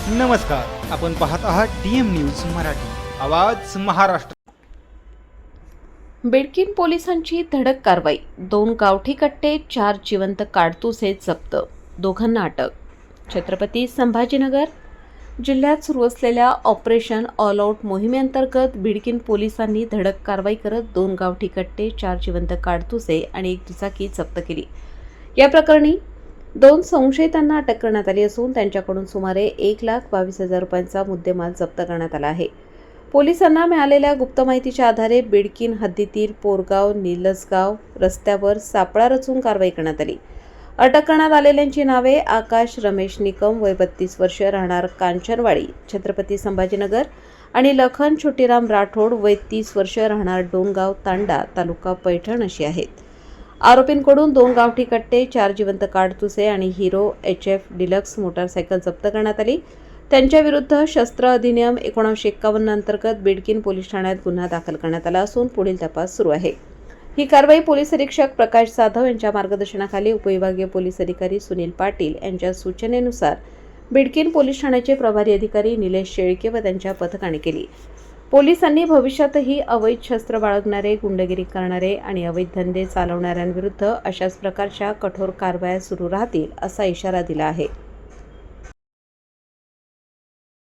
नमस्कार, आपण पाहत आहात DM न्यूज मराठी, आवाज महाराष्ट्र. बिडकीन पोलिसांची धडक कारवाई. 2 गावठी कट्टे, 4 जिवंत काडतुसे जप्त, दोघांना अटक. छत्रपती संभाजीनगर जिल्ह्यात सुरू असलेल्या ऑपरेशन ऑल आउट मोहिमेअंतर्गत बिडकीन पोलिसांनी धडक कारवाई करत 2 गावठी कट्टे, 4 जिवंत काडतुसे आणि 1 दुचाकी जप्त केली. या प्रकरणी 2 संशयितांना अटक करण्यात आली असून त्यांच्याकडून सुमारे 1,22,000 रुपयांचा मुद्देमाल जप्त करण्यात आला आहे. पोलिसांना मिळालेल्या गुप्त माहितीच्या आधारे बिडकीन हद्दीतील पोरगाव निलसगाव रस्त्यावर सापळा रचून कारवाई करण्यात आली. अटक करण्यात आलेल्यांची नावे आकाश रमेश निकम वय 32 वर्ष राहणार कांचनवाडी छत्रपती संभाजीनगर आणि लखन छोटीराम राठोड वय 30 वर्ष राहणार डोंगाव तांडा तालुका पैठण अशी आहेत. आरोपींकडून 2 गावठी कट्टे, 4 जिवंत काडतुसे आणि हिरो HF डिलक्स मोटारसायकल जप्त करण्यात आली. त्यांच्याविरुद्ध शस्त्र अधिनियम 1951 अंतर्गत बिडकीन पोलीस ठाण्यात गुन्हा दाखल करण्यात आला असून पुढील तपास सुरू आहे. ही कारवाई पोलीस अधीक्षक प्रकाश जाधव यांच्या मार्गदर्शनाखाली उपविभागीय पोलीस अधिकारी सुनील पाटील यांच्या सूचनेनुसार बिडकीन पोलीस ठाण्याचे प्रभारी अधिकारी निलेश शेळके व त्यांच्या पथकाने केली. पोलिसांनी भविष्यातही अवैध शस्त्र बाळगणारे, गुंडगिरी करणारे आणि अवैध धंदे चालवणाऱ्यांविरुद्ध अशाच प्रकारच्या कठोर कारवाया सुरू राहतील असा इशारा दिला आहे.